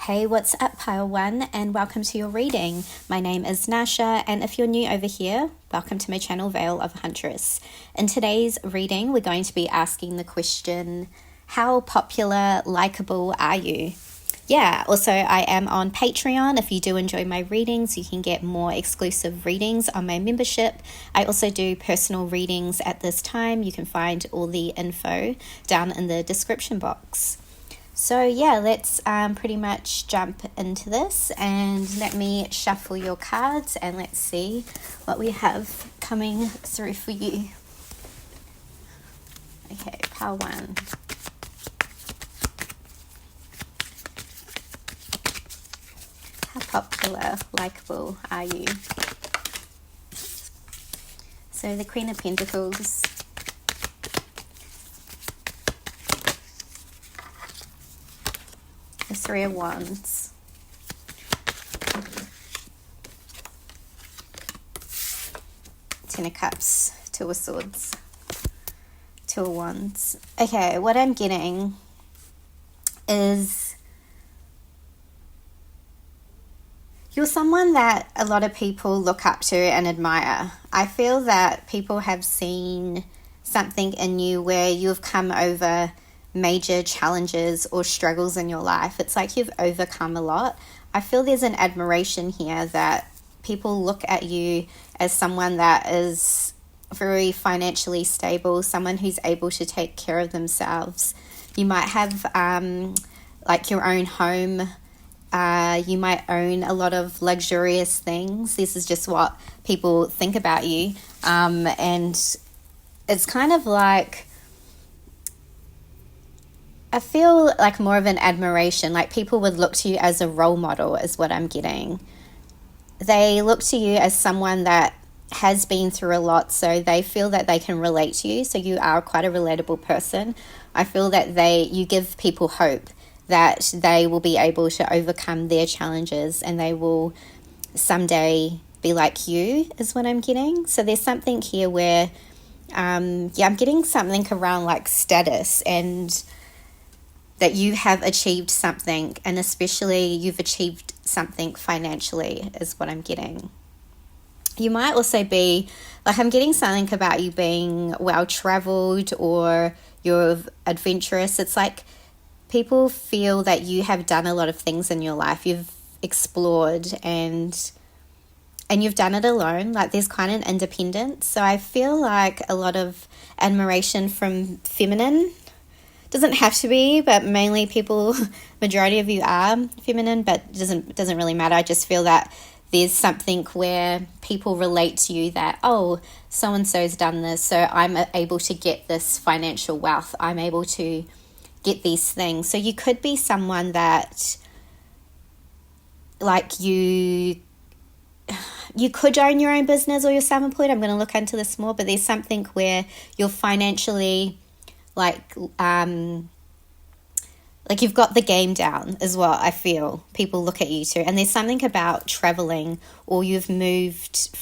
Hey, what's up, Pile 1, and welcome to your reading. My name is Nascha, and if you're new over here, welcome to my channel, Veil of Huntress. In today's reading, we're going to be asking the question, how popular, likable are you? Yeah, also I am on Patreon. If you do enjoy my readings, you can get more exclusive readings on my membership. I also do personal readings at this time. You can find all the info down in the description box. So yeah, let's pretty much jump into this, and let me shuffle your cards and let's see what we have coming through for you. Okay, pile 1. How popular, likable are you? So the Queen of Pentacles, the Three of Wands, Ten of Cups, Two of Swords, Two of Wands. Okay, what I'm getting is you're someone that a lot of people look up to and admire. I feel that people have seen something in you where you've come over major challenges or struggles in your life. It's like you've overcome a lot. I feel there's an admiration here that people look at you as someone that is very financially stable, someone who's able to take care of themselves. You might have like your own home. You might own a lot of luxurious things. This is just what people think about you. And it's kind of like, I feel like more of an admiration, like people would look to you as a role model is what I'm getting. They look to you as someone that has been through a lot, so they feel that they can relate to you. So you are quite a relatable person. I feel that you give people hope that they will be able to overcome their challenges and they will someday be like you is what I'm getting. So there's something here where, I'm getting something around like status and that you have achieved something, and especially you've achieved something financially is what I'm getting. You might also be, like I'm getting something about you being well-traveled or you're adventurous. It's like people feel that you have done a lot of things in your life. You've explored and you've done it alone. Like there's kind of an independence. So I feel like a lot of admiration from feminine. Doesn't have to be, but mainly people, majority of you are feminine, but it doesn't really matter. I just feel that there's something where people relate to you that, oh, so-and-so's done this, so I'm able to get this financial wealth. I'm able to get these things. So you could be someone that, like you could own your own business or you're self-employed. I'm going to look into this more, but there's something where you're financially like you've got the game down as well. I feel people look at you too, and there's something about traveling, or you've moved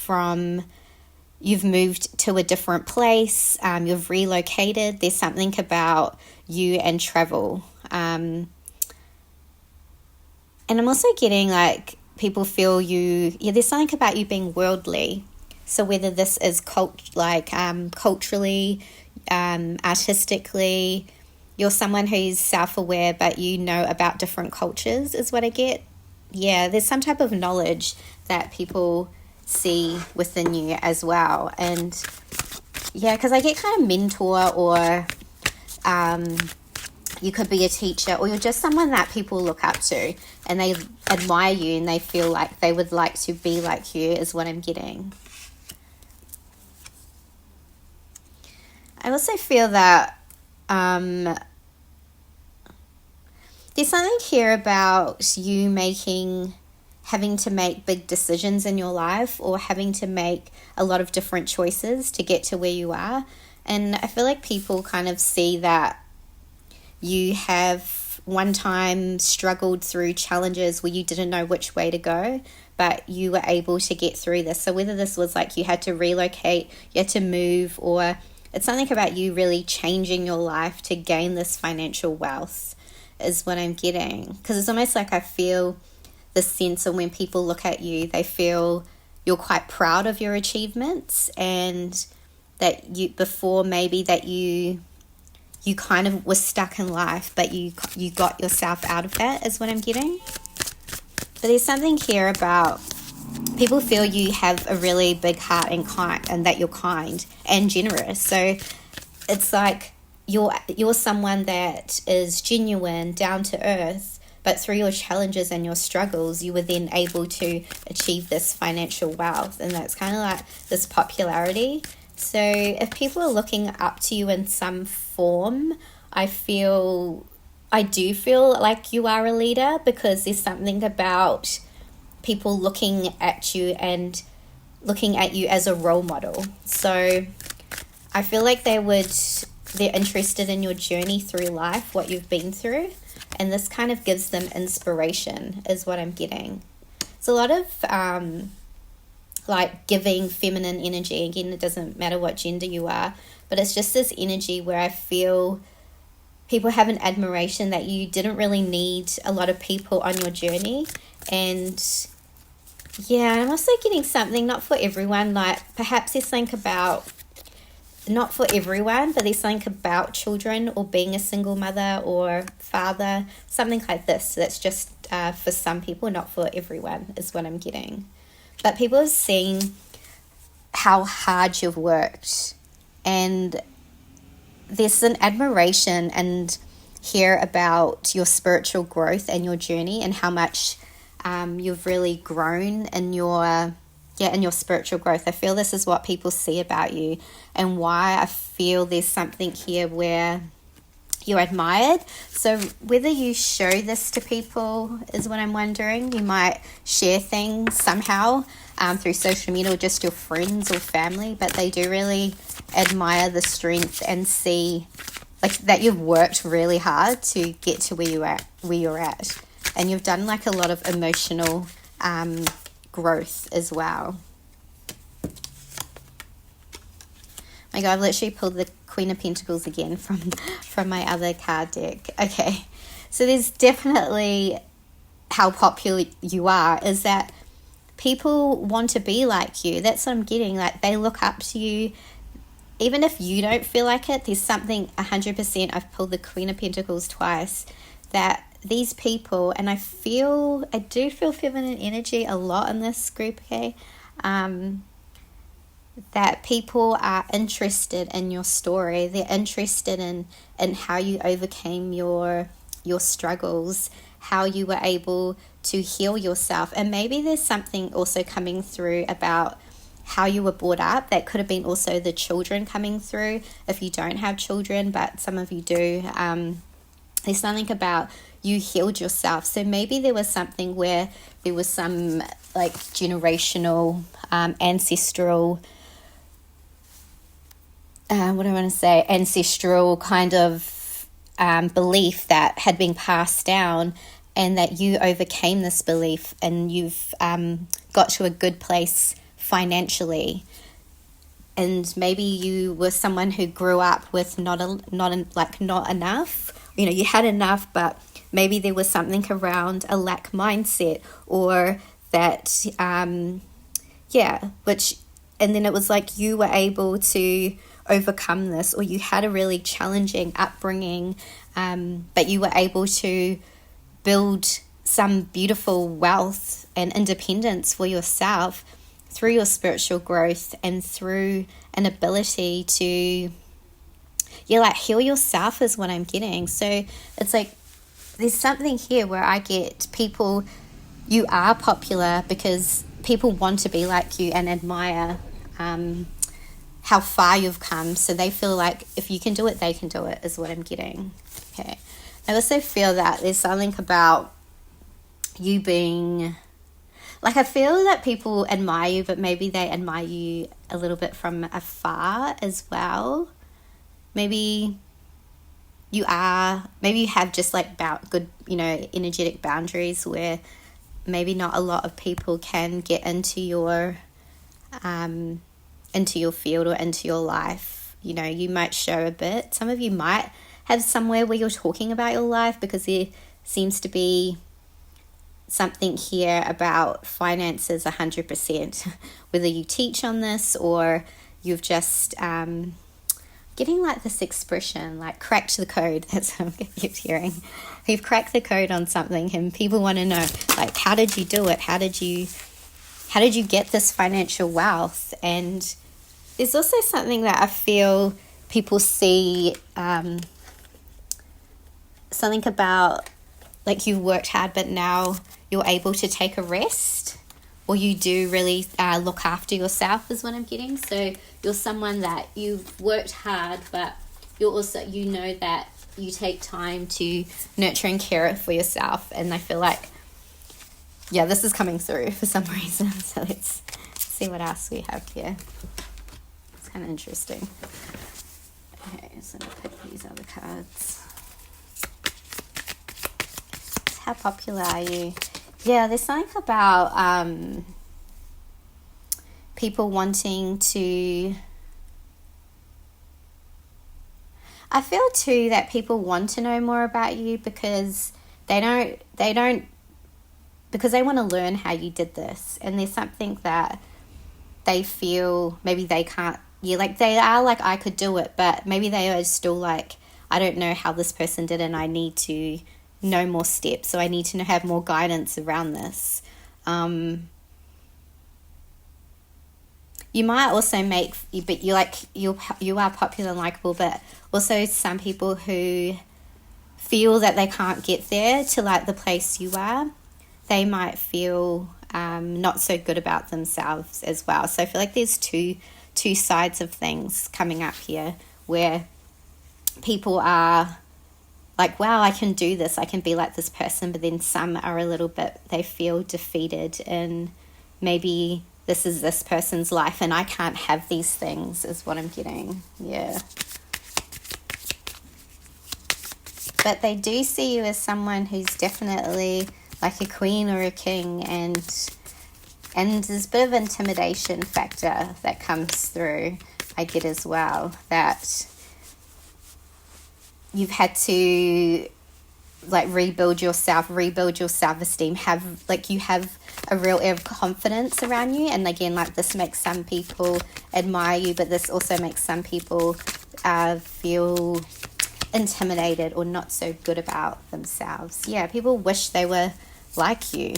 to a different place, you've relocated. There's something about you and travel, and I'm also getting like people feel you. Yeah, there's something about you being worldly. So whether this is culturally, artistically, you're someone who's self-aware, but you know about different cultures is what I get. Yeah, there's some type of knowledge that people see within you as well. And yeah, because I get kind of mentor, or you could be a teacher, or you're just someone that people look up to and they admire you and they feel like they would like to be like you is what I'm getting. I also feel that there's something here about you having to make big decisions in your life, or having to make a lot of different choices to get to where you are. And I feel like people kind of see that you have one time struggled through challenges where you didn't know which way to go, but you were able to get through this. So whether this was like you had to relocate, you had to move, or it's something about you really changing your life to gain this financial wealth. is what I'm getting. Because it's almost like I feel the sense of when people look at you, they feel you're quite proud of your achievements, and that you before maybe that you kind of were stuck in life, but you got yourself out of that is what I'm getting. But there's something here about people feel you have a really big heart and that you're kind and generous. So it's like you're someone that is genuine, down to earth, but through your challenges and your struggles, you were then able to achieve this financial wealth. And that's kind of like this popularity. So if people are looking up to you in some form, I do feel like you are a leader, because there's something about people looking at you and looking at you as a role model. So I feel like they're interested in your journey through life, what you've been through, and this kind of gives them inspiration is what I'm getting. It's a lot of like giving feminine energy. Again, it doesn't matter what gender you are, but it's just this energy where I feel people have an admiration that you didn't really need a lot of people on your journey. And yeah, I'm also getting something not for everyone, like perhaps there's something about, not for everyone, but there's something about children or being a single mother or father, something like this. That's just for some people, not for everyone is what I'm getting. But people are seeing how hard you've worked, and there's an admiration and hear about your spiritual growth and your journey, and how much you've really grown in your spiritual growth. I feel this is what people see about you, and why I feel there's something here where you're admired. So whether you show this to people is what I'm wondering. You might share things somehow through social media, or just your friends or family, but they do really admire the strength and see like that you've worked really hard to get to where you're at, and you've done like a lot of emotional growth as well. My God, I've literally pulled the Queen of Pentacles again from my other card deck. Okay, so there's definitely how popular you are, is that people want to be like you. That's what I'm getting. Like they look up to you. Even if you don't feel like it, there's something 100%. I've pulled the Queen of Pentacles twice, that these people, and I do feel feminine energy a lot in this group, okay? That people are interested in your story. They're interested in how you overcame your struggles, how you were able to heal yourself. And maybe there's something also coming through about how you were brought up. That could have been also the children coming through, if you don't have children, but some of you do. There's something about you healed yourself. So maybe there was something where there was some like generational, ancestral, ancestral kind of belief that had been passed down, and that you overcame this belief, and you've got to a good place financially. And maybe you were someone who grew up with not enough. You know, you had enough, but maybe there was something around a lack mindset, or that and then it was like you were able to overcome this, or you had a really challenging upbringing, but you were able to build some beautiful wealth and independence for yourself through your spiritual growth, and through an ability to heal yourself is what I'm getting. So it's like there's something here where I get people, you are popular because people want to be like you and admire how far you've come. So they feel like if you can do it, they can do it is what I'm getting. Okay. I also feel that there's something about you being, like I feel that people admire you, but maybe they admire you a little bit from afar as well. Maybe you have just like good, energetic boundaries where maybe not a lot of people can get into your field or into your life. You know, you might show a bit. Some of you might have somewhere where you're talking about your life, because there seems to be something here about finances 100%, whether you teach on this or you've just getting like this expression like cracked the code. That's what I keep hearing. You've cracked the code on something and people want to know, like, how did you do it? How did you get this financial wealth? And there's also something that I feel people see, something about like you've worked hard but now you're able to take a rest, or you do really look after yourself is what I'm getting. So you're someone that you've worked hard, but you're also, you know that you take time to nurture and care for yourself. And I feel like, yeah, this is coming through for some reason. So let's see what else we have here. It's kind of interesting. Okay, so I'll pick these other cards. How popular are you? Yeah, there's something about people wanting to... I feel too that people want to know more about you because they because they want to learn how you did this, and there's something that they feel maybe they can't, like they are like, I could do it, but maybe they are still like, I don't know how this person did it and I need to know more steps, so I need to have more guidance around this. You might also but you are popular and likable, but also some people who feel that they can't get there to like the place you are, they might feel not so good about themselves as well. So I feel like there's two sides of things coming up here, where people are like, wow, I can do this, I can be like this person, but then some are a little bit, they feel defeated and maybe this is this person's life and I can't have these things is what I'm getting. Yeah. But they do see you as someone who's definitely like a queen or a king, and there's a bit of intimidation factor that comes through, I get as well, that you've had to like rebuild your self-esteem, you have a real air of confidence around you. And again, like this makes some people admire you, but this also makes some people feel intimidated or not so good about themselves. Yeah, people wish they were like you.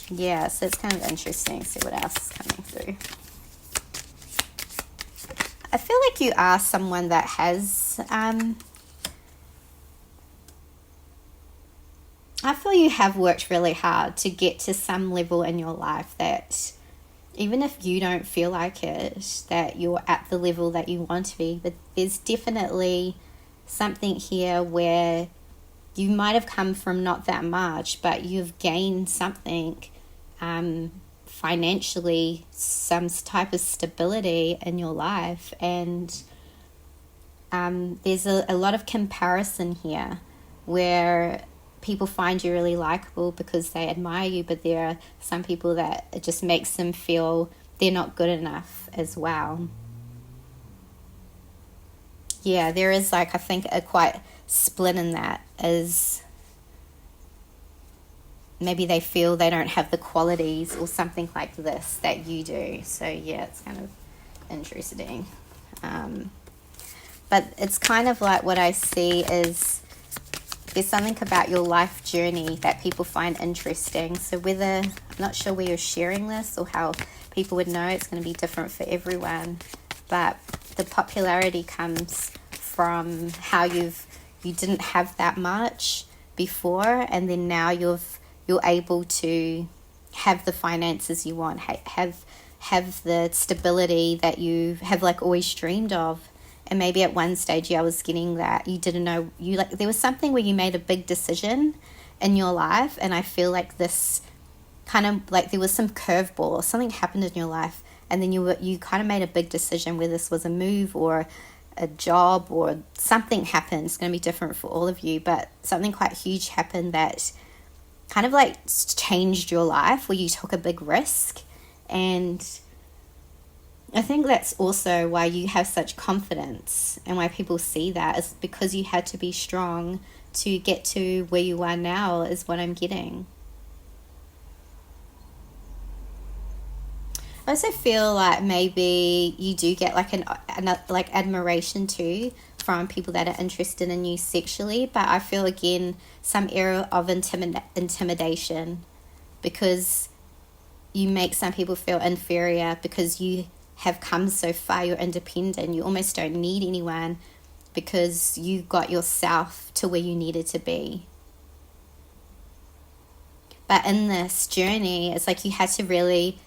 Yeah, so it's kind of interesting. See what else is coming through. I feel like you are someone that has, I feel you have worked really hard to get to some level in your life that even if you don't feel like it, that you're at the level that you want to be. But there's definitely something here where you might have come from not that much, but you've gained something financially, some type of stability in your life. And there's a lot of comparison here where people find you really likable because they admire you, but there are some people that it just makes them feel they're not good enough as well. Yeah, there is like, I think, a quite split in that, is maybe they feel they don't have the qualities or something like this that you do. So yeah, it's kind of interesting. But it's kind of like what I see is there's something about your life journey that people find interesting. So whether, I'm not sure where you're sharing this or how people would know, it's going to be different for everyone. But the popularity comes from how you didn't have that much before, and then now you're able to have the finances you want, have the stability that you have like always dreamed of. And maybe at one stage, I was getting that you didn't know, there was something where you made a big decision in your life, and I feel like this kind of like there was some curveball or something happened in your life, and then you kind of made a big decision, whether this was a move or a job or something happened. It's going to be different for all of you, but something quite huge happened that kind of like changed your life, where you took a big risk. And I think that's also why you have such confidence, and why people see that is because you had to be strong to get to where you are now, is what I'm getting. I also feel like maybe you do get like like admiration too from people that are interested in you sexually, but I feel again some era of intimidation, because you make some people feel inferior because you have come so far, you're independent, you almost don't need anyone because you got yourself to where you needed to be. But in this journey, it's like you had to really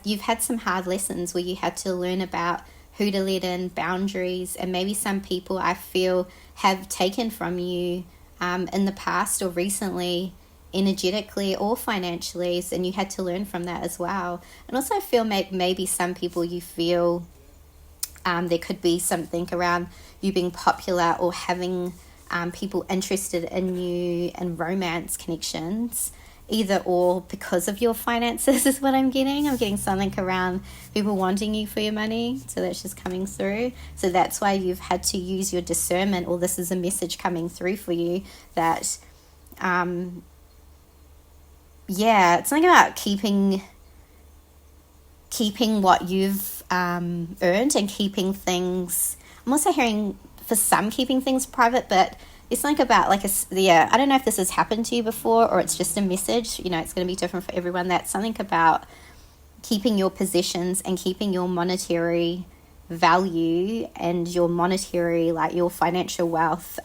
you've had some hard lessons where you had to learn about who to let in, boundaries, and maybe some people I feel have taken from you in the past or recently, energetically or financially, and you had to learn from that as well. And also I feel maybe some people you feel there could be something around you being popular or having people interested in you and romance connections, either or because of your finances is what I'm getting. I'm getting something around people wanting you for your money, so that's just coming through. So that's why you've had to use your discernment, or this is a message coming through for you that it's something about keeping what you've earned, and keeping things. I'm also hearing for some keeping things private, but it's something about like I don't know if this has happened to you before or it's just a message. It's going to be different for everyone. That's something about keeping your possessions and keeping your monetary value and your monetary, like your financial wealth,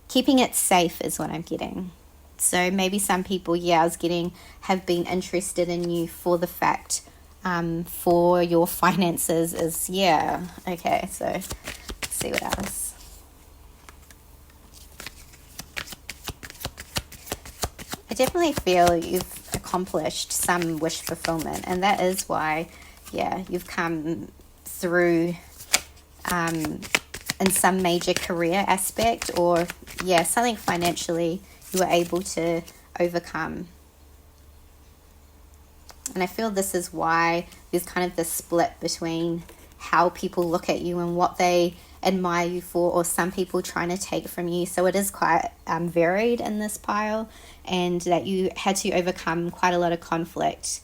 keeping it safe is what I'm getting. So maybe some people, I was getting, have been interested in you for the fact, for your finances is, okay, so let's see what else. I definitely feel you've accomplished some wish fulfillment, and that is why, you've come through in some major career aspect, or, something financially you were able to overcome. And I feel this is why there's kind of this split between how people look at you and what they admire you for, or some people trying to take from you. So it is quite varied in this pile, and that you had to overcome quite a lot of conflict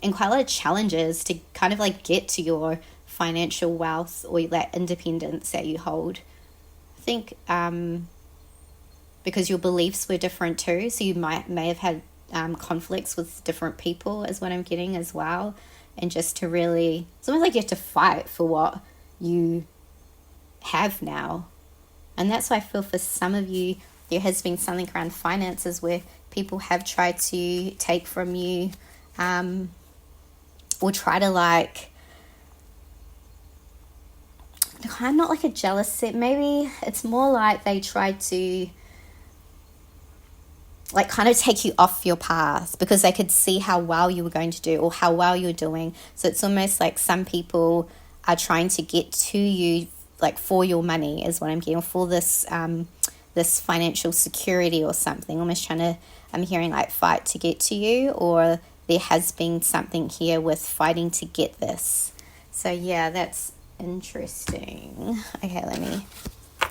and quite a lot of challenges to kind of like get to your financial wealth or that independence that you hold. I think because your beliefs were different too, so you may have had conflicts with different people is what I'm getting as well. And just to really, it's almost like you have to fight for what you have now. And that's why I feel for some of you there has been something around finances where people have tried to take from you, or try to like, kind of not like a jealous set, maybe it's more like they tried to like kind of take you off your path because they could see how well you were going to do or how well you're doing. So it's almost like some people are trying to get to you like for your money is what I'm getting, for this this financial security or something, almost trying to, I'm hearing like fight to get to you, or there has been something here with fighting to get this. So that's interesting. Okay, let me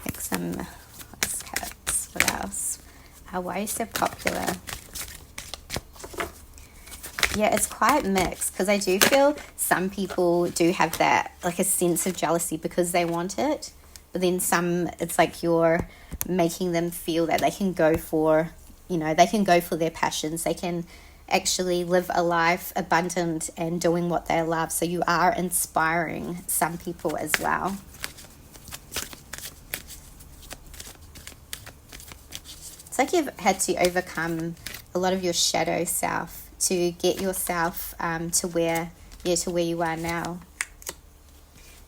pick some cards. What else? Why are you so popular? It's quite mixed, because I do feel some people do have that, like a sense of jealousy because they want it, but then some, it's like you're making them feel that they can go for, they can go for their passions, they can actually live a life abundant and doing what they love. So you are inspiring some people as well. It's like you've had to overcome a lot of your shadow self to get yourself to where you are now.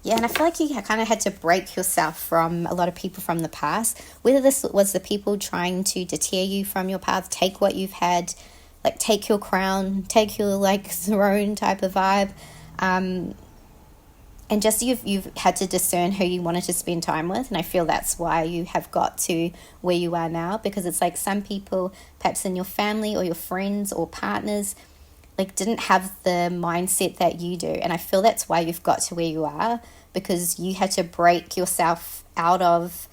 And I feel like you kind of had to break yourself from a lot of people from the past, whether this was the people trying to deter you from your path, take what you've had, like take your crown, take your like throne type of vibe, and just you've had to discern who you wanted to spend time with. And I feel that's why you have got to where you are now, because it's like some people perhaps in your family or your friends or partners, like didn't have the mindset that you do. And I feel that's why you've got to where you are, because you had to break yourself out of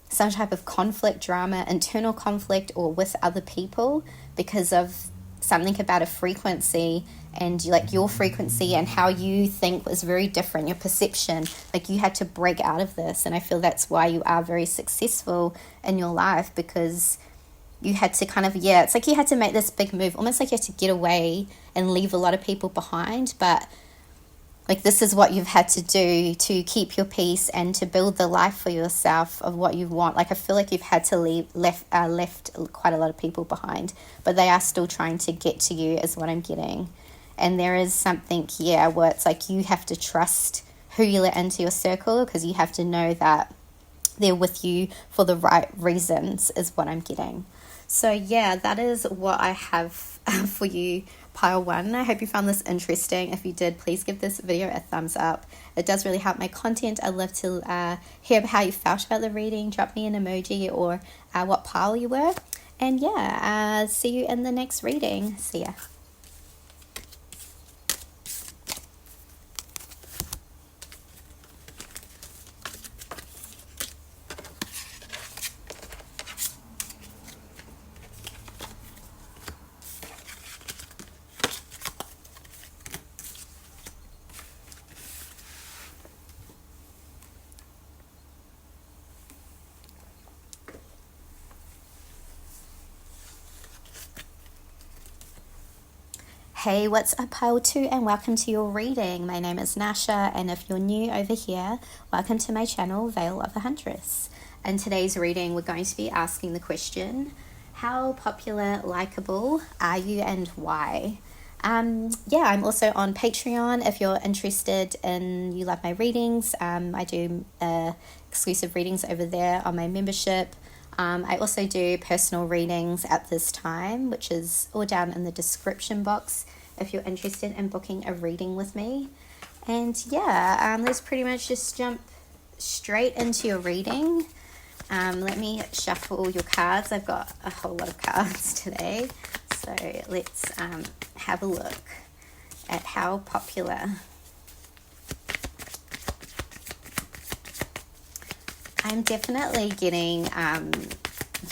some type of conflict, drama, internal conflict, or with other people, because of something about a frequency, and like your frequency and how you think was very different, your perception. Like you had to break out of this, and I feel that's why you are very successful in your life, because you had to kind of, it's like you had to make this big move, almost like you had to get away and leave a lot of people behind. But like this is what you've had to do to keep your peace and to build the life for yourself of what you want. Like I feel like you've had to left quite a lot of people behind, but they are still trying to get to you is what I'm getting. And there is something, where it's like you have to trust who you let into your circle, because you have to know that they're with you for the right reasons is what I'm getting. So that is what I have for you, pile 1. I hope you found this interesting. If you did, please give this video a thumbs up. It does really help my content. I'd love to hear how you felt about the reading. Drop me an emoji or what pile you were. And see you in the next reading. See ya. Hey, what's up, pile 2, and welcome to your reading. My name is Nascha, and if you're new over here, welcome to my channel, Veil of a Huntress. In today's reading, we're going to be asking the question, how popular, likable are you and why? I'm also on Patreon if you're interested and you love my readings. I do exclusive readings over there on my membership. I also do personal readings at this time, which is all down in the description box if you're interested in booking a reading with me. And let's pretty much just jump straight into your reading. Let me shuffle your cards. I've got a whole lot of cards today. So let's have a look at how popular. I'm definitely getting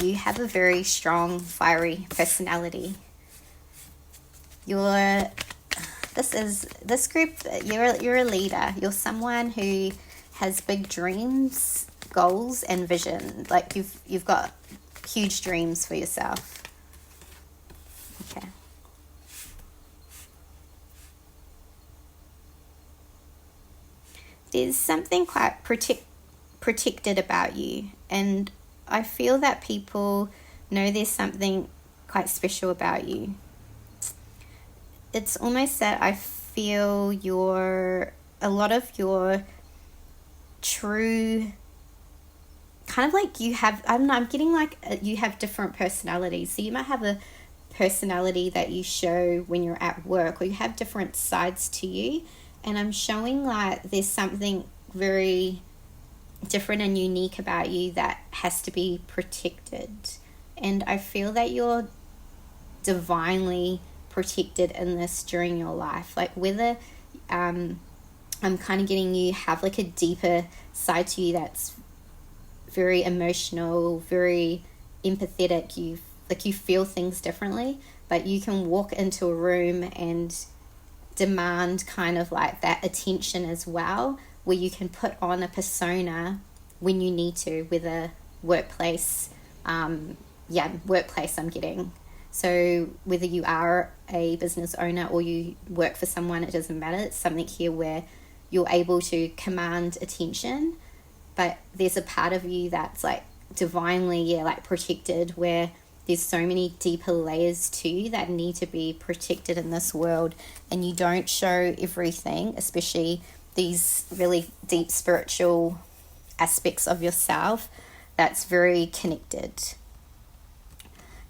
you have a very strong, fiery personality. This group, you're a leader. You're someone who has big dreams, goals, and vision. Like you've got huge dreams for yourself. Okay. There's something quite protected about you, and I feel that people know there's something quite special about you. It's almost that I feel a lot of your true kind of like you have, I'm getting like you have different personalities. So you might have a personality that you show when you're at work, or you have different sides to you, and I'm showing like there's something very different and unique about you that has to be protected. And I feel that you're divinely protected in this during your life. Like whether I'm kind of getting you have like a deeper side to you that's very emotional, very empathetic. You feel things differently, but you can walk into a room and demand kind of like that attention as well, where you can put on a persona when you need to, with a workplace, workplace I'm getting. So whether you are a business owner or you work for someone, it doesn't matter. It's something here where you're able to command attention, but there's a part of you that's like divinely, protected, where there's so many deeper layers to you that need to be protected in this world, and you don't show everything, especially these really deep spiritual aspects of yourself that's very connected.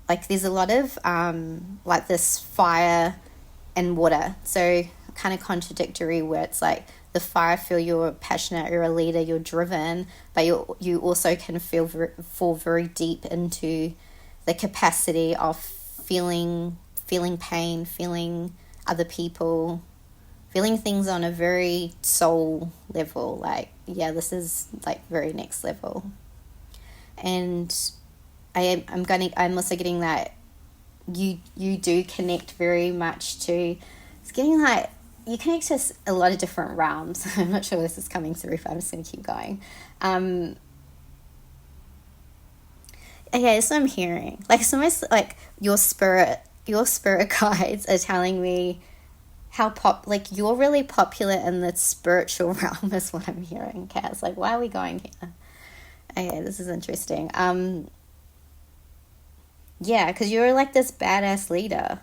Like there's a lot of like this fire and water, so kind of contradictory, where it's like the fire, feel you're passionate, you're a leader, you're driven, but you also can fall very deep into the capacity of feeling pain, feeling other people, feeling things on a very soul level. Like, yeah, this is like very next level. And I'm also getting that you do connect very much to, it's getting like you connect to a lot of different realms. I'm not sure this is coming through, but I'm just going to keep going. Okay, that's what I'm hearing. Like, it's almost like your spirit guides are telling me how you're really popular in the spiritual realm is what I'm hearing. Okay, it's like, why are we going here? Okay, this is interesting. Yeah, because you're like this badass leader.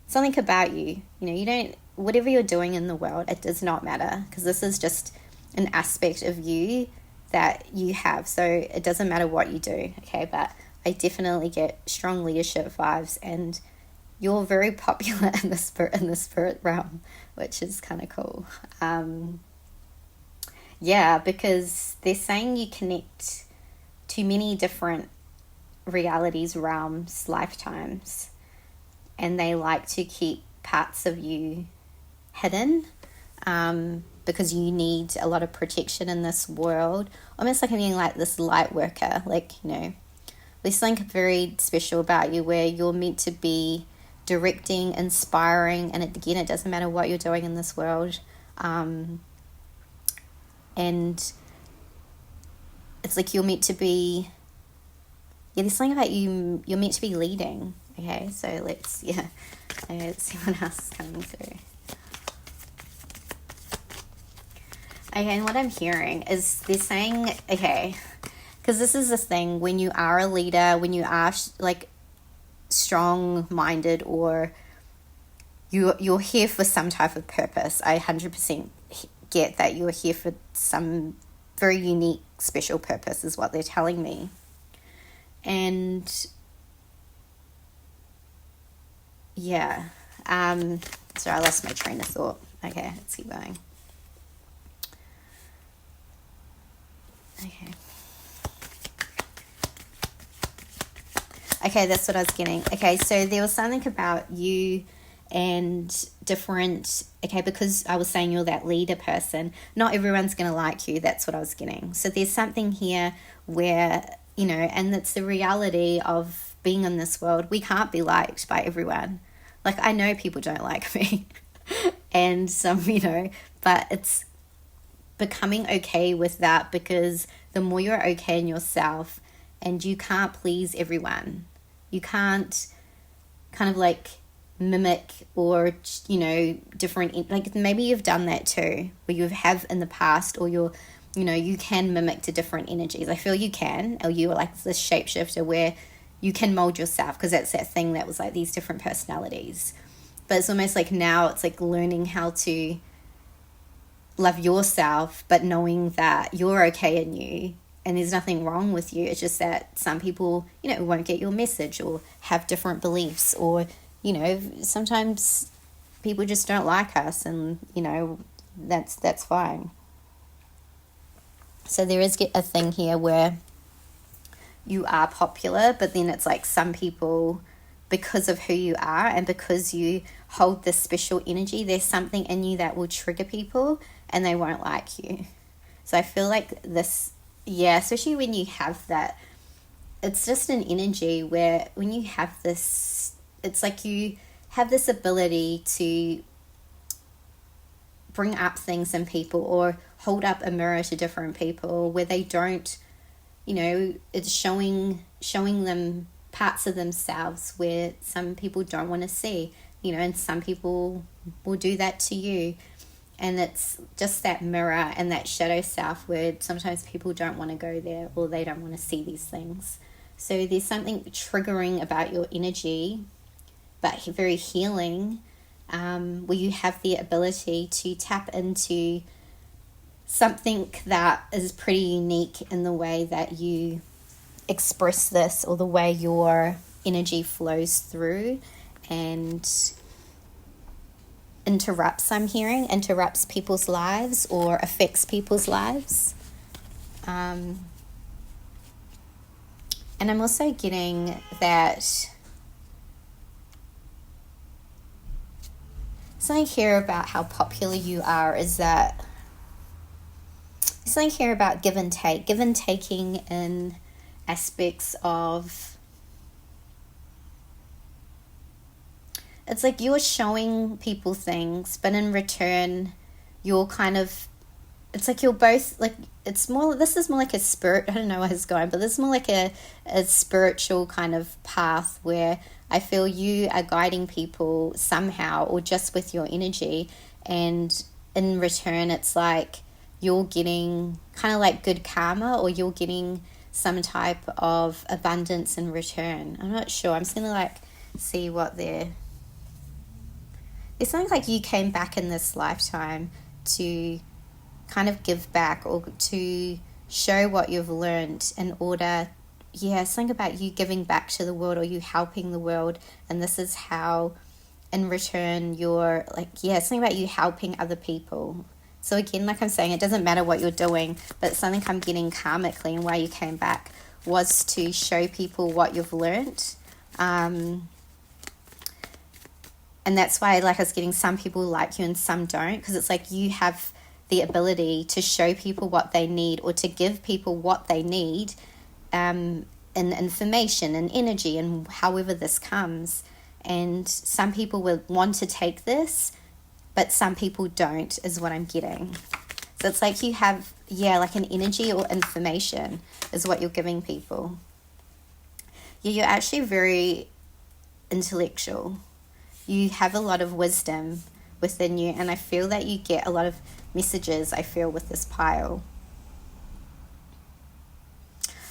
Something about you, you don't, whatever you're doing in the world, it does not matter, because this is just an aspect of you that you have. So it doesn't matter what you do, okay? But I definitely get strong leadership vibes, and you're very popular in the spirit realm, which is kind of cool. Yeah, because they're saying you connect to many different realities, realms, lifetimes, and they like to keep parts of you hidden, because you need a lot of protection in this world. Almost like I'm being like this light worker, like, there's something very special about you where you're meant to be directing, inspiring, and again, it doesn't matter what you're doing in this world. And it's like you're meant to be, there's something about you're meant to be leading. Okay, so let's see what else is coming through. Okay, and what I'm hearing is they're saying, okay, because this is the thing, when you are a leader, when you are like strong-minded, or you're here for some type of purpose. I 100% get that you're here for some very unique, special purpose is what they're telling me. And yeah, sorry, I lost my train of thought. Okay, let's keep going. Okay, that's what I was getting. Okay, so there was something about you and different, okay, because I was saying you're that leader person, not everyone's going to like you. That's what I was getting. So there's something here where, and it's the reality of being in this world. We can't be liked by everyone. Like, I know people don't like me and some, but it's becoming okay with that, because the more you're okay in yourself, and you can't please everyone. You can't kind of like mimic or, different, like maybe you've done that too, where you have in the past, or you can mimic to different energies. I feel you can, or you are like this shapeshifter where you can mold yourself, because that's that thing that was like these different personalities. But it's almost like now it's like learning how to love yourself, but knowing that you're okay in you and there's nothing wrong with you. It's just that some people, won't get your message, or have different beliefs, or, sometimes people just don't like us, and, that's fine. So there is a thing here where you are popular, but then it's like some people, because of who you are and because you hold this special energy, there's something in you that will trigger people and they won't like you. So I feel like this, especially when you have that, it's just an energy where when you have this, it's like you have this ability to bring up things in people, or hold up a mirror to different people where they don't, it's showing them parts of themselves where some people don't want to see, and some people will do that to you. And it's just that mirror and that shadow self where sometimes people don't want to go there, or they don't want to see these things. So there's something triggering about your energy, but very healing, where you have the ability to tap into something that is pretty unique in the way that you express this, or the way your energy flows through and interrupts people's lives or affects people's lives. And I'm also getting that something here about how popular you are is that there's something here about give and taking in aspects of, it's like you're showing people things, but in return you're kind of, it's like you're both like, it's more, this is more like a spirit, I don't know where it's going, but this is more like a spiritual kind of path where I feel you are guiding people somehow, or just with your energy, and in return it's like you're getting kind of like good karma, or you're getting some type of abundance in return. I'm not sure. I'm just gonna like see what there's something like you came back in this lifetime to kind of give back, or to show what you've learned in order, something about you giving back to the world, or you helping the world, and this is how in return you're like, something about you helping other people. So again, like I'm saying, it doesn't matter what you're doing, but something I'm getting karmically, and why you came back was to show people what you've learned. And that's why, like, I was getting some people like you and some don't, because it's like you have the ability to show people what they need, or to give people what they need, in information and energy, and however this comes. And some people will want to take this, but some people don't, is what I'm getting. So it's like you have, like an energy or information is what you're giving people. You're actually very intellectual. You have a lot of wisdom within you, and I feel that you get a lot of messages, I feel, with this pile.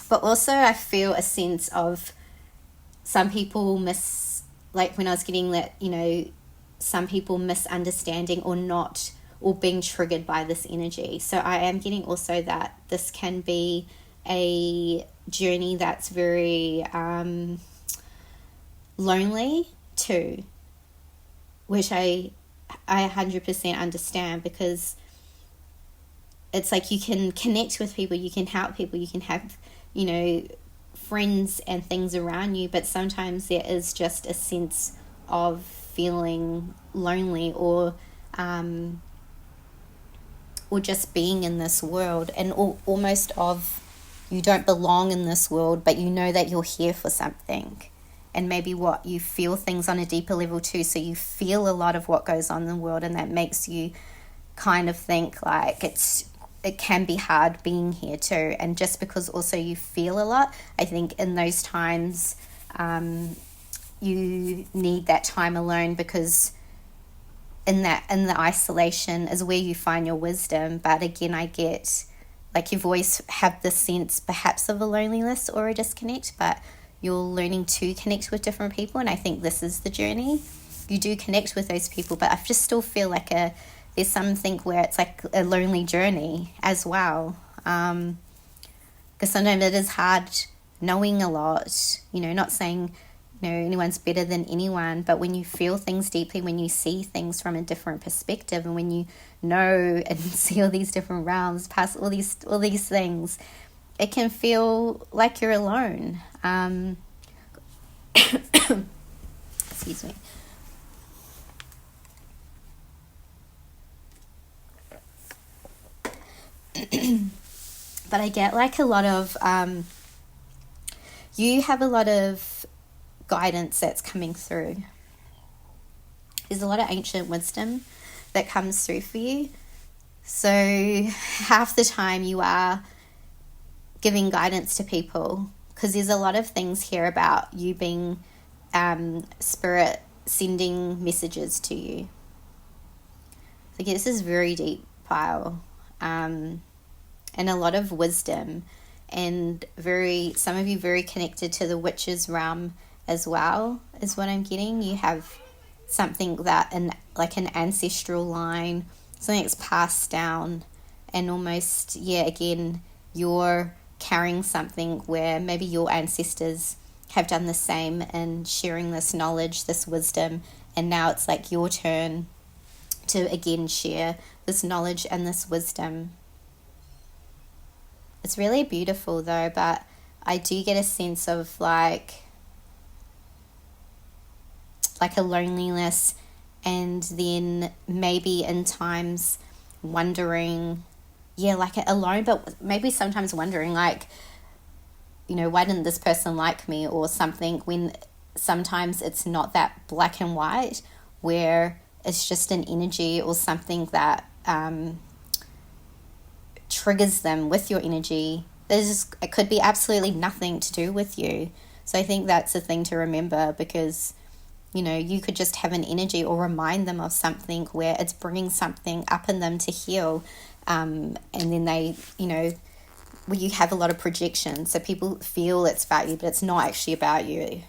But also I feel a sense of some people like when I was getting that, some people misunderstanding or not, or being triggered by this energy. So I am getting also that this can be a journey that's very lonely too, which I 100% understand, because it's like you can connect with people, you can help people, you can have, friends and things around you, but sometimes there is just a sense of feeling lonely, or just being in this world, and almost of you don't belong in this world, but you know that you're here for something. And maybe what you feel things on a deeper level too, so you feel a lot of what goes on in the world, and that makes you kind of think like it can be hard being here too. And just because also you feel a lot, I think in those times you need that time alone, because in the isolation is where you find your wisdom. But again, I get like you've always had this sense perhaps of a loneliness or a disconnect, but you're learning to connect with different people, and I think this is the journey. You do connect with those people, but I just still feel like there's something where it's like a lonely journey as well, because sometimes it is hard knowing a lot, not saying anyone's better than anyone, but when you feel things deeply, when you see things from a different perspective, and when you know and see all these different realms, past all these things, it can feel like you're alone. Excuse me. But I get like a lot of you have a lot of guidance that's coming through. There's a lot of ancient wisdom that comes through for you. So half the time you are giving guidance to people, because there's a lot of things here about you being spirit sending messages to you. So this is very deep pile, and a lot of wisdom, and some of you very connected to the witches realm as well, is what I'm getting. You have something that like an ancestral line, something that's passed down, and almost again you're carrying something where maybe your ancestors have done the same and sharing this knowledge, this wisdom, and now it's like your turn to again share this knowledge and this wisdom. It's really beautiful though, but I do get a sense of like a loneliness and then maybe in times wondering, like alone, but maybe sometimes wondering like, why didn't this person like me or something, when sometimes it's not that black and white, where it's just an energy or something that triggers them with your energy. It could be absolutely nothing to do with you. So I think that's a thing to remember, because you could just have an energy or remind them of something where it's bringing something up in them to heal, and then they, where you have a lot of projection, so people feel it's about you, but it's not actually about you.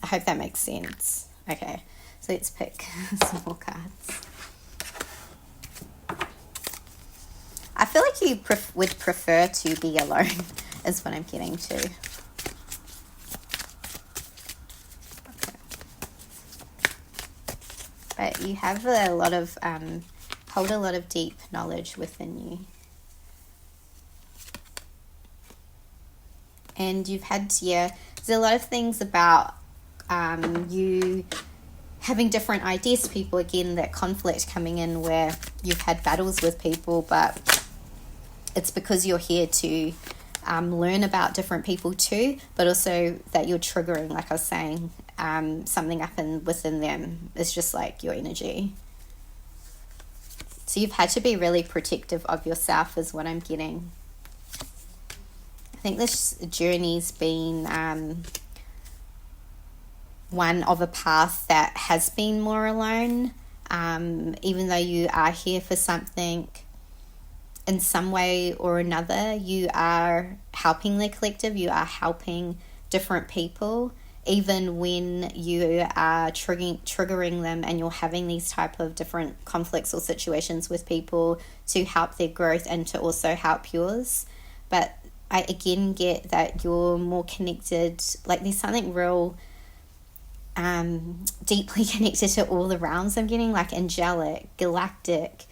I hope that makes sense. Okay, so let's pick some more cards. I feel like you would prefer to be alone is what I'm getting to. Okay. But you have a lot of, hold a lot of deep knowledge within you. And you've had, there's a lot of things about you having different ideas to people. Again, that conflict coming in where you've had battles with people, but it's because you're here to learn about different people too, but also that you're triggering, like I was saying, something up within them. It's just like your energy. So you've had to be really protective of yourself is what I'm getting. I think this journey's been one of a path that has been more alone, even though you are here for something. In some way or another, you are helping the collective, you are helping different people, even when you are triggering them and you're having these type of different conflicts or situations with people to help their growth and to also help yours. But I again get that you're more connected, like there's something real deeply connected to all the realms I'm getting, like angelic, galactic,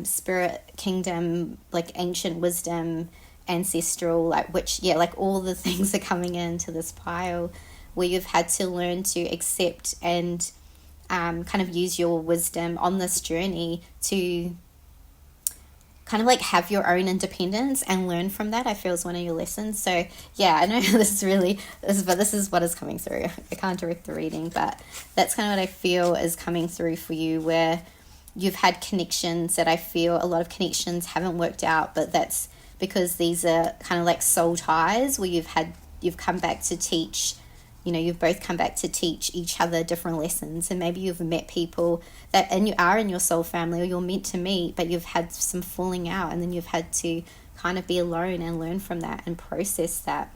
spirit kingdom, like ancient wisdom, ancestral, like like all the things are coming into this pile where you've had to learn to accept and kind of use your wisdom on this journey to kind of like have your own independence and learn from that, I feel is one of your lessons. So yeah, I know this is what is coming through. I can't direct the reading, but that's kind of what I feel is coming through for you, where you've had connections that I feel a lot of connections haven't worked out, but that's because these are kind of like soul ties where you've come back to teach, you've both come back to teach each other different lessons. And maybe you've met people that, and you are in your soul family or you're meant to meet, but you've had some falling out, and then you've had to kind of be alone and learn from that and process that.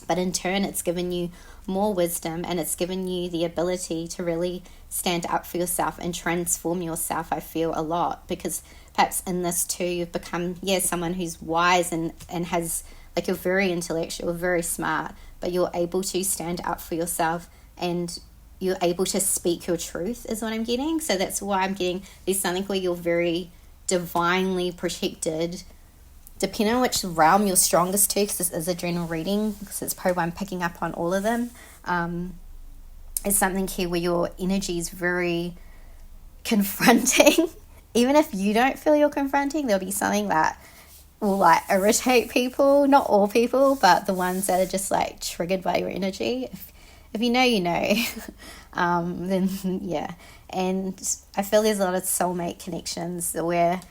But in turn, it's given you more wisdom, and it's given you the ability to really stand up for yourself and transform yourself, I feel, a lot. Because perhaps in this too, you've become, someone who's wise and has, like, you're very intellectual, very smart, but you're able to stand up for yourself and you're able to speak your truth is what I'm getting. So that's why I'm getting, there's something where you're very divinely protected, depending on which realm you're strongest to, because this is a general reading, because it's probably I'm picking up on all of them. It's something here where your energy is very confronting. Even if you don't feel you're confronting, there'll be something that will like irritate people. Not all people, but the ones that are just like triggered by your energy. If you know, you know. Then yeah. And I feel there's a lot of soulmate connections where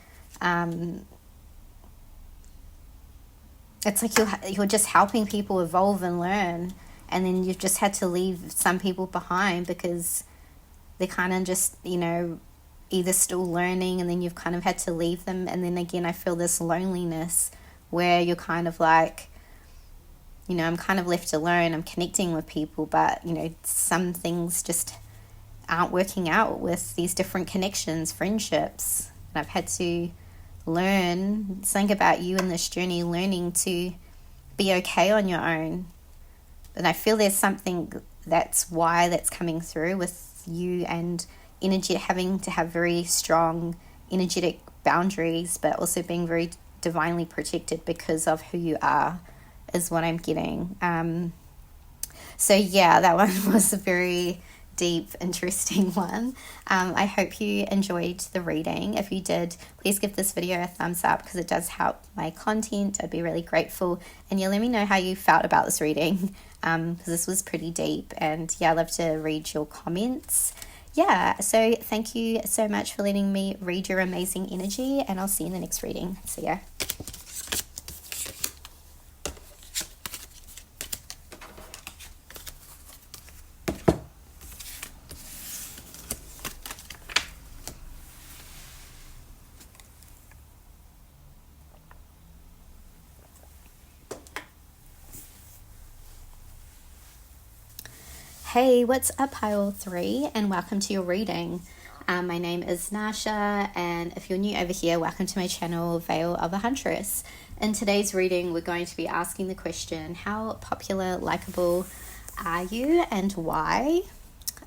it's like you're just helping people evolve and learn, and then you've just had to leave some people behind because they're kind of just, either still learning, and then you've kind of had to leave them. And then again, I feel this loneliness where you're kind of like, I'm kind of left alone. I'm connecting with people, but, some things just aren't working out with these different connections, friendships. And I've had to learn something about you in this journey, learning to be okay on your own. And I feel there's something that's coming through with you and energy, having to have very strong energetic boundaries, but also being very divinely protected because of who you are is what I'm getting. So yeah, that one was very deep, interesting one. I hope you enjoyed the reading. If you did, please give this video a thumbs up because it does help my content. I'd be really grateful. And yeah, let me know how you felt about this reading because this was pretty deep. And yeah, I'd love to read your comments. Yeah, so thank you so much for letting me read your amazing energy, and I'll see you in the next reading. See ya. Hey, what's up, pile 3, and welcome to your reading. My name is Nascha, and if you're new over here, welcome to my channel, Veil of a Huntress. In today's reading, we're going to be asking the question, how popular, likable are you, and why?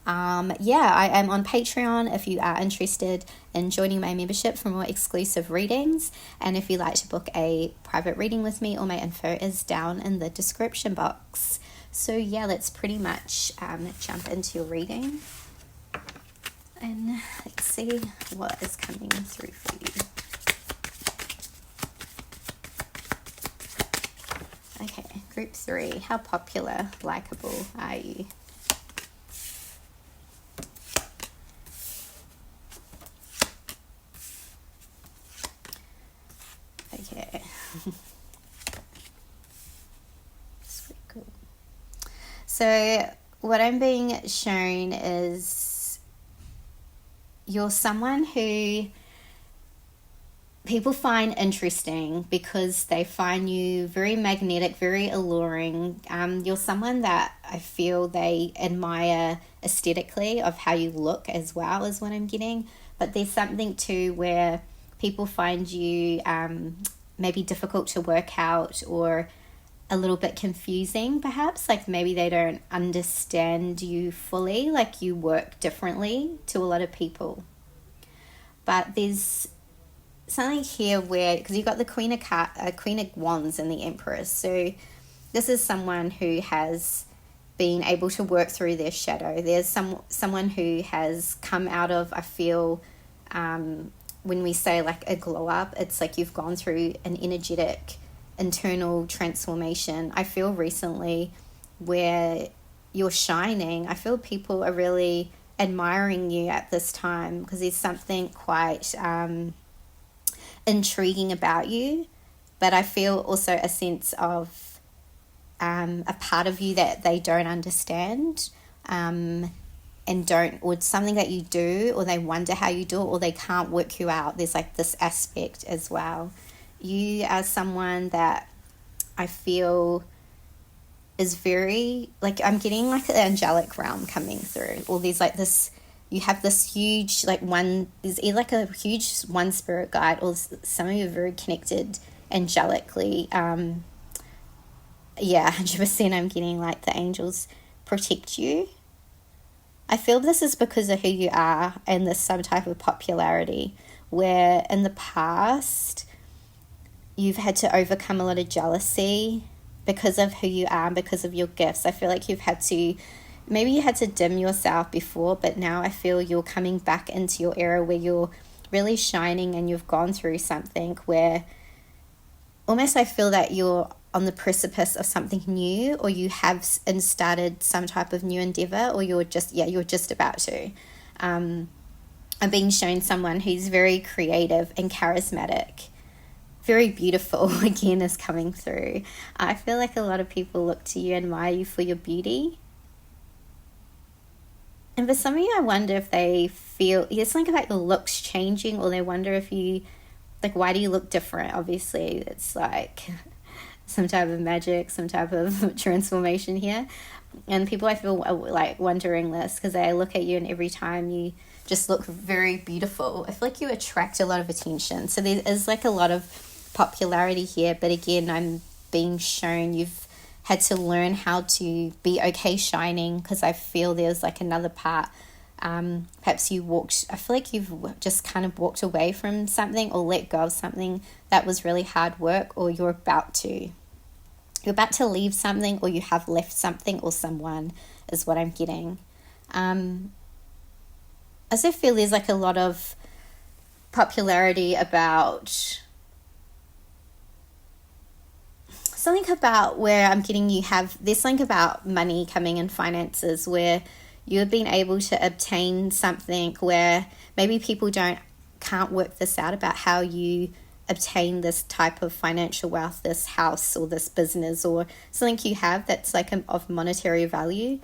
I am on Patreon if you are interested in joining my membership for more exclusive readings, and if you'd like to book a private reading with me, all my info is down in the description box. So yeah, let's pretty much jump into your reading and let's see what is coming through for you. Okay, group 3, how popular, likable are you? Okay. So what I'm being shown is you're someone who people find interesting because they find you very magnetic, very alluring. You're someone that I feel they admire aesthetically of how you look as well, is what I'm getting. But there's something too where people find you maybe difficult to work out or a little bit confusing, perhaps, like maybe they don't understand you fully, like you work differently to a lot of people. But there's something here where, because you've got the Queen of Wands and the Empress, so this is someone who has been able to work through their shadow. There's someone who has come out of, I feel, when we say like a glow up, it's like you've gone through an energetic internal transformation. I feel recently where you're shining. I feel people are really admiring you at this time because there's something quite intriguing about you, but I feel also a sense of a part of you that they don't understand and don't, or it's something that you do, or they wonder how you do it, or they can't work you out. There's like this aspect as well. You are someone that I feel is very, like, I'm getting like the angelic realm coming through. Or there's like this, you have this huge, like one, there's either like a huge one spirit guide, or some of you are very connected angelically. 100% I'm getting like the angels protect you. I feel this is because of who you are and this some type of popularity, where in the past you've had to overcome a lot of jealousy because of who you are and because of your gifts. I feel like maybe you had to dim yourself before, but now I feel you're coming back into your era where you're really shining and you've gone through something where almost I feel that you're on the precipice of something new, or you have started some type of new endeavor, or you're just about to. I'm being shown someone who's very creative and charismatic. Very beautiful, again, is coming through. I feel like a lot of people look to you, admire you for your beauty. And for some of you, I wonder if they feel, there's something about your looks changing, or they wonder if you, like, why do you look different? Obviously, it's like some type of magic, some type of transformation here. And people, I feel, are like wondering this because they look at you and every time you just look very beautiful. I feel like you attract a lot of attention. So there is like a lot of popularity here, but again, I'm being shown you've had to learn how to be okay shining, because I feel there's like another part. Perhaps I feel like you've just kind of walked away from something or let go of something that was really hard work, or you're about to leave something, or you have left something or someone, is what I'm getting. I also feel there's like a lot of popularity about something about where I'm getting there's something about money coming in finances where you've been able to obtain something where maybe people can't work this out about how you obtain this type of financial wealth, this house or this business or something you have that's like of monetary value.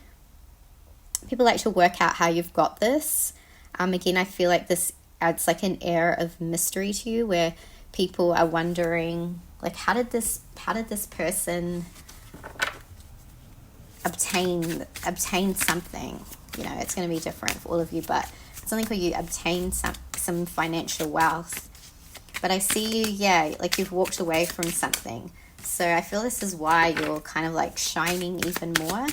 People like to work out how you've got this. Again, I feel like this adds like an air of mystery to you where people are wondering, like, how did this person obtain something? You know, it's going to be different for all of you, but something where you obtain some financial wealth. But I see you, like you've walked away from something. So I feel this is why you're kind of like shining even more.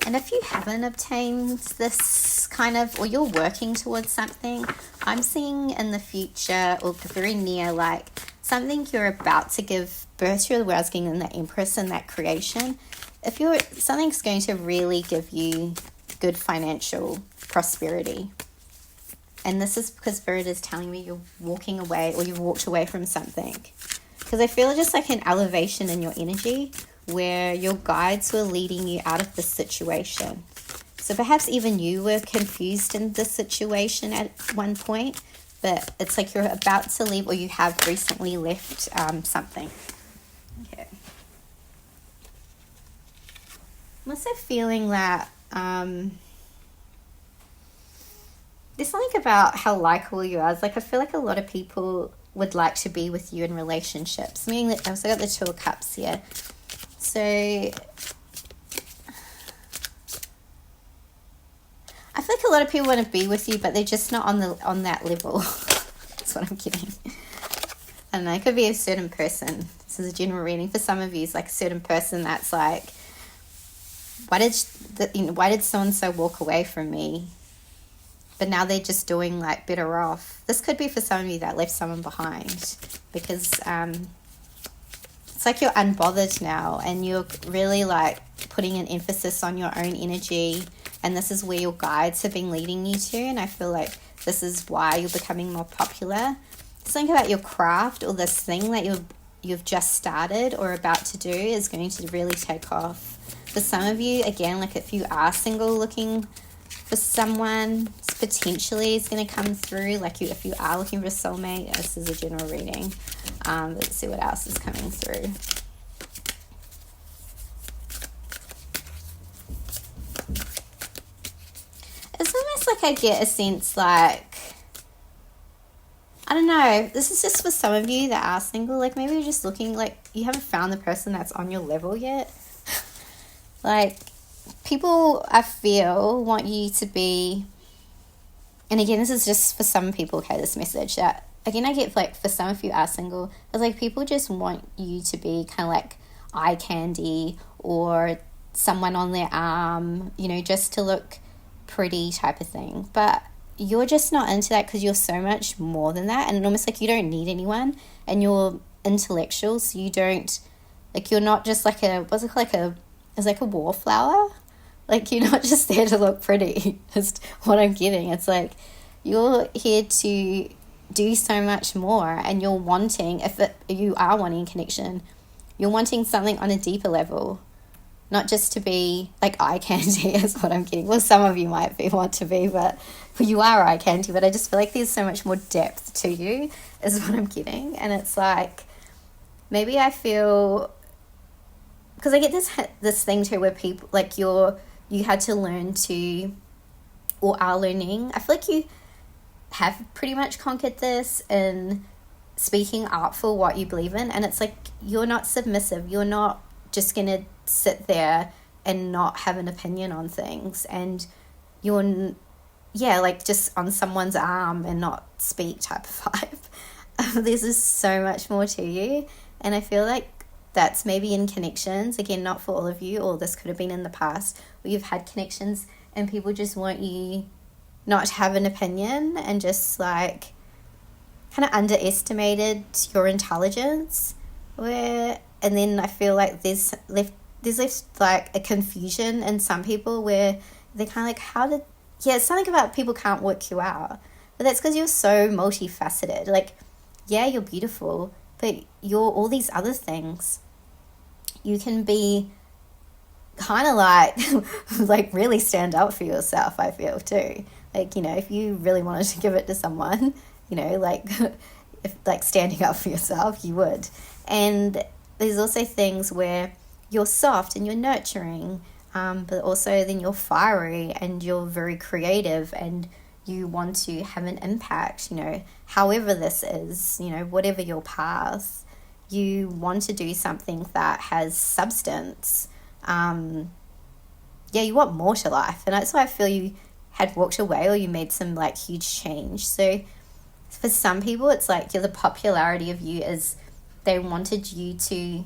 And if you haven't obtained this kind of, or you're working towards something, I'm seeing in the future or very near, like something you're about to give birth to, where I was getting in the Empress and that creation. Something's going to really give you good financial prosperity. And this is because Spirit is telling me you're walking away or you've walked away from something. Because I feel just like an elevation in your energy where your guides were leading you out of this situation. So perhaps even you were confused in this situation at one point, but it's like you're about to leave or you have recently left something. Okay. I'm also feeling that there's something about how likable you are. It's like I feel like a lot of people would like to be with you in relationships. Meaning that I've also got the Two of Cups here. So I feel like a lot of people want to be with you, but they're just not on that level. That's what I'm getting. I don't know, it could be a certain person. This is a general reading. For some of you, it's like a certain person that's like, why did so-and-so walk away from me? But now they're just doing like better off. This could be for some of you that left someone behind, because it's like you're unbothered now and you're really like putting an emphasis on your own energy, and this is where your guides have been leading you to. And I feel like this is why you're becoming more popular. Think about your craft or this thing that you've just started or about to do is going to really take off. For some of you, again, like if you are single looking for someone, potentially is going to come through. Like if you are looking for a soulmate, this is a general reading. Let's see what else is coming through. It's almost like I get a sense like, I don't know, this is just for some of you that are single. Like maybe you're just looking, like you haven't found the person that's on your level yet. Like people, I feel, want you to be, and again, this is just for some people, okay, this message that, again, I get like for some of you are single, it's like people just want you to be kind of like eye candy or someone on their arm, you know, just to look pretty type of thing. But you're just not into that because you're so much more than that, and it's almost like you don't need anyone, and you're intellectual, so you don't, like, you're not just like it's like a wallflower. Like, you're not just there to look pretty, is what I'm getting. It's like you're here to do so much more, and you're wanting, you are wanting connection, you're wanting something on a deeper level, not just to be like eye candy is what I'm getting. Well, some of you might want to be, but you are eye candy, but I just feel like there's so much more depth to you is what I'm getting. And it's like, maybe I feel, because I get this thing too where people, like you had to learn to, or are learning, I feel like you have pretty much conquered this in speaking up for what you believe in. And it's like, you're not submissive, you're not just gonna sit there and not have an opinion on things, and you're like just on someone's arm and not speak type of vibe. There's just so much more to you, and I feel like that's maybe in connections, again, not for all of you, or this could have been in the past where you've had connections and people just want you not to have an opinion and just like kind of underestimated your intelligence, and then I feel like there's left like a confusion in some people where they're kind of like, it's something about people can't work you out. But that's because you're so multifaceted. Like, yeah, you're beautiful, but you're all these other things. You can be kind of like really stand up for yourself, I feel, too. Like, if you really wanted to give it to someone, if like standing up for yourself, you would. And there's also things where you're soft and you're nurturing, but also then you're fiery and you're very creative and you want to have an impact, however this is, whatever your path, you want to do something that has substance. You want more to life. And that's why I feel you had walked away or you made some like huge change. So for some people, it's like the popularity of you is they wanted you to,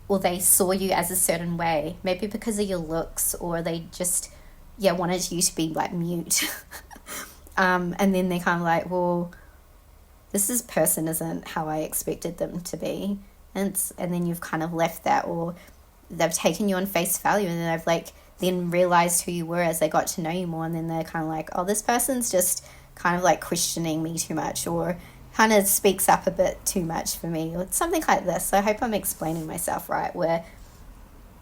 or they saw you as a certain way, maybe because of your looks, or they just, wanted you to be like mute. And then they're kind of like, well, this person isn't how I expected them to be. And then you've kind of left that, or they've taken you on face value and then they've like then realized who you were as they got to know you more, and then they're kind of like, oh, this person's just kind of like questioning me too much, or kind of speaks up a bit too much for me, or something like this. So I hope I'm explaining myself right, where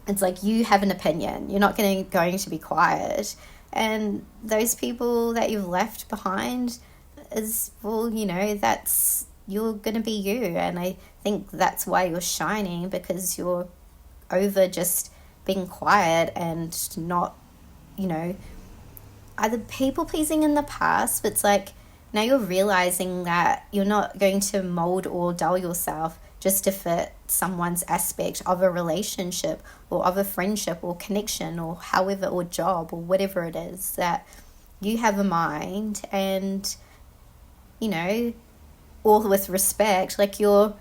it's like you have an opinion, you're not going to be quiet, and those people that you've left behind is, well, that's, you're going to be you. And I think that's why you're shining, because you're over just being quiet and not, either people pleasing in the past, but it's like now you're realizing that you're not going to mold or dull yourself just to fit someone's aspect of a relationship or of a friendship or connection or however, or job or whatever it is, that you have a mind, and all with respect, like you're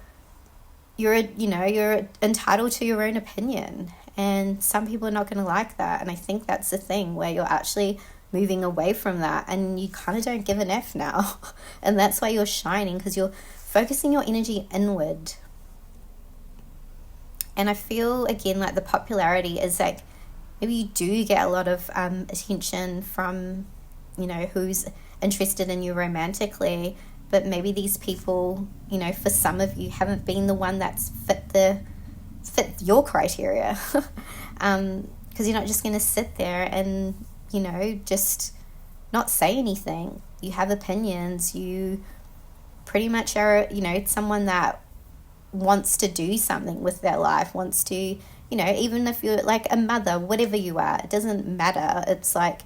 entitled to your own opinion, and some people are not going to like that. And I think that's the thing, where you're actually moving away from that and you kind of don't give an F now. And that's why you're shining, because you're focusing your energy inward. And I feel, again, like the popularity is like, maybe you do get a lot of attention from, who's interested in you romantically, but maybe these people, for some of you, haven't been the one that's fit your criteria. Because you're not just going to sit there and, just not say anything. You have opinions. You pretty much are, someone that wants to do something with their life, wants to, even if you're like a mother, whatever you are, it doesn't matter. It's like,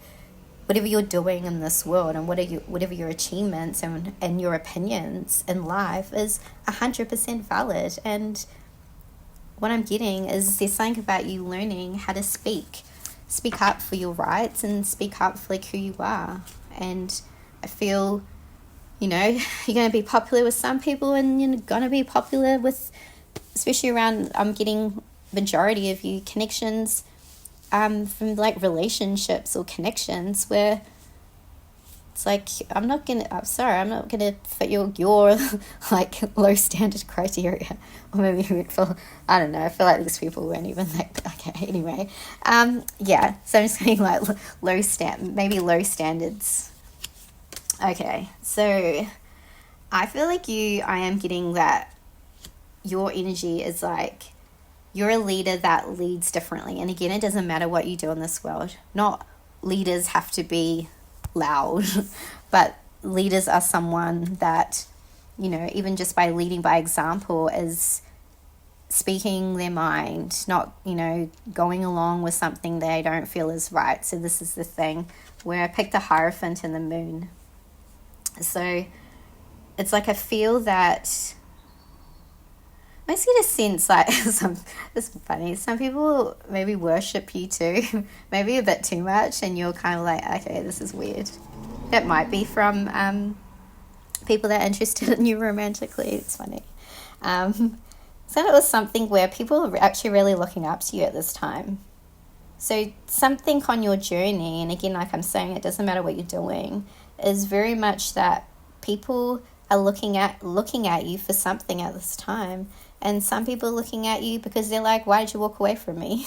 whatever you're doing in this world and whatever your achievements and your opinions in life is 100% valid. And what I'm getting is there's something about you learning how to speak up for your rights and speak up for like who you are. And I feel, you're going to be popular with some people, and you're going to be popular with, especially around, I'm getting majority of you connections from like relationships or connections where it's like, I'm not gonna fit your like low standard criteria. Or maybe I don't know, I feel like these people weren't even like, okay, anyway. So I'm just saying like low standards. Okay, so I feel like I am getting that your energy is like, you're a leader that leads differently. And again, it doesn't matter what you do in this world. Not leaders have to be loud, but leaders are someone that, even just by leading by example, is speaking their mind, not, going along with something they don't feel is right. So this is the thing where I picked the Hierophant and the Moon. So it's like I feel that I just get a sense like it's funny. Some people maybe worship you too, maybe a bit too much, and you're kind of like, okay, this is weird. That might be from people that are interested in you romantically. It's funny. So it was something where people are actually really looking up to you at this time. So something on your journey, and again, like I'm saying, it doesn't matter what you're doing, is very much that people are looking at you for something at this time. And some people are looking at you because they're like, why did you walk away from me?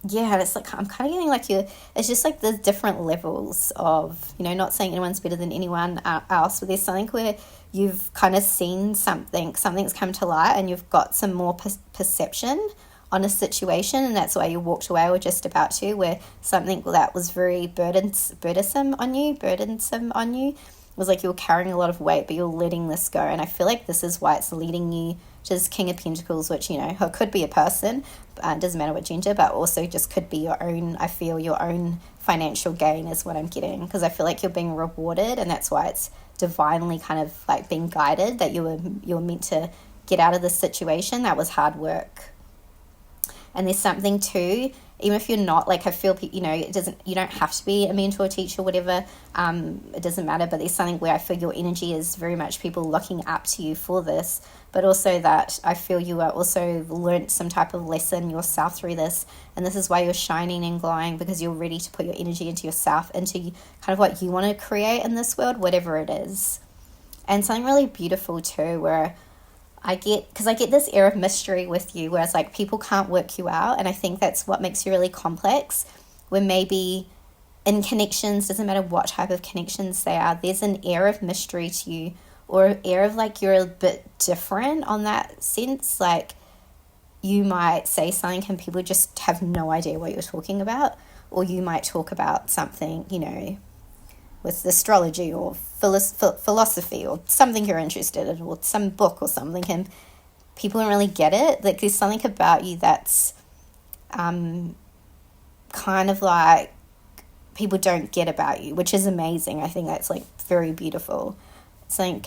yeah, it's like I'm kind of getting like it's just like the different levels of, you know, not saying anyone's better than anyone else, but there's something where you've kind of seen something's come to light, and you've got some more perception on a situation, and that's why you walked away or just about to, where something that was very burdensome on you was like you were carrying a lot of weight, but you're letting this go. And I feel like this is why it's leading you to this King of Pentacles, which, you know, could be a person, doesn't matter what gender, but also just could be your own, I feel, your own financial gain is what I'm getting, because I feel like you're being rewarded, and that's why it's divinely kind of like being guided, that you were meant to get out of this situation that was hard work. And there's something too, even if you're not, like, I feel, you know, you don't have to be a mentor, teacher, whatever, it doesn't matter, but there's something where I feel your energy is very much people looking up to you for this, but also that I feel you are also learnt some type of lesson yourself through this, and this is why you're shining and glowing, because you're ready to put your energy into yourself, into kind of what you want to create in this world, whatever it is. And something really beautiful too, where I get this air of mystery with you, whereas like people can't work you out, and I think that's what makes you really complex, where maybe in connections, doesn't matter what type of connections they are, there's an air of mystery to you, or an air of like you're a bit different on that sense. Like you might say something and people just have no idea what you're talking about, or you might talk about something, you know, with astrology or philosophy or something you're interested in, or some book or something, and people don't really get it. Like there's something about you that's kind of like people don't get about you, which is amazing. I think that's like very beautiful. Something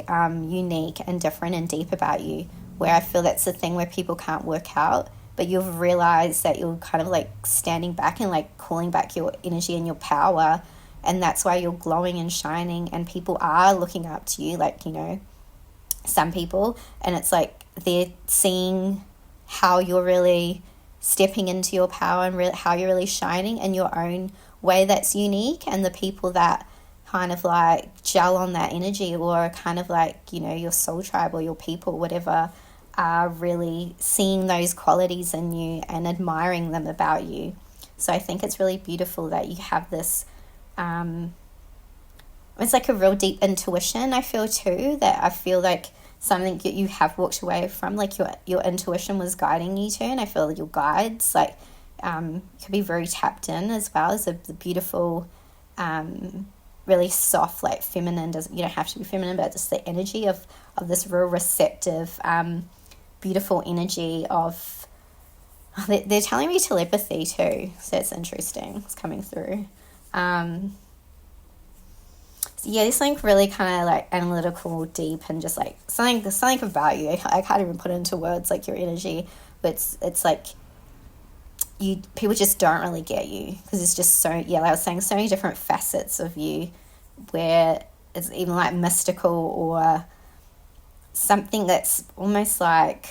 unique and different and deep about you, where I feel that's the thing where people can't work out, but you've realized that you're kind of like standing back and like calling back your energy and your power. And that's why you're glowing and shining, and people are looking up to you, like, you know, some people, and it's like they're seeing how you're really stepping into your power and really how you're really shining in your own way that's unique. And the people that kind of like gel on that energy, or kind of like, you know, your soul tribe or your people, whatever, are really seeing those qualities in you and admiring them about you. So I think it's really beautiful that you have this it's like a real deep intuition, I feel too, that I feel like something that you have walked away from, like your intuition was guiding you to, and I feel like your guides like could be very tapped in as well as the beautiful really soft, like feminine, you don't have to be feminine, but just the energy of this real receptive beautiful energy of they're telling me telepathy too, so it's interesting, it's coming through. So yeah, there's something really kind of like analytical, deep, and just like something about you. I can't even put it into words, like your energy, but it's like people just don't really get you, because it's just so, yeah, like I was saying, so many different facets of you, where it's even like mystical, or something that's almost like,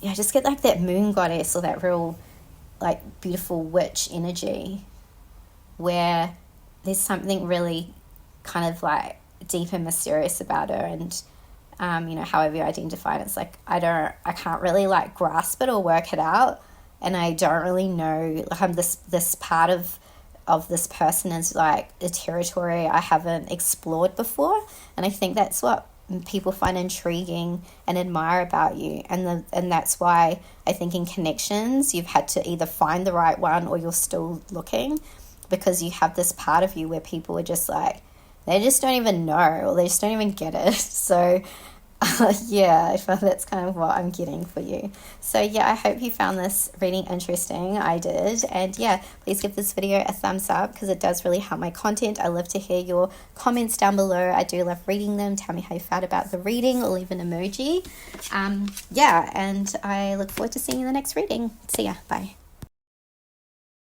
yeah, I just get like that moon goddess, or that real like beautiful witch energy, where there's something really kind of like deep and mysterious about her. And you know, however you identify it, it's like I can't really like grasp it or work it out, and I don't really know, like this part of this person is like a territory I haven't explored before, and I think that's what people find intriguing and admire about you, and that's why I think in connections you've had to either find the right one, or you're still looking, because you have this part of you where people are just like, they just don't even know, or they just don't even get it. So yeah, I feel that's kind of what I'm getting for you. So yeah, I hope you found this reading interesting. I did. And yeah, please give this video a thumbs up, because it does really help my content. I love to hear your comments down below. I do love reading them. Tell me how you felt about the reading, or leave an emoji. Yeah, and I look forward to seeing you in the next reading. See ya. Bye.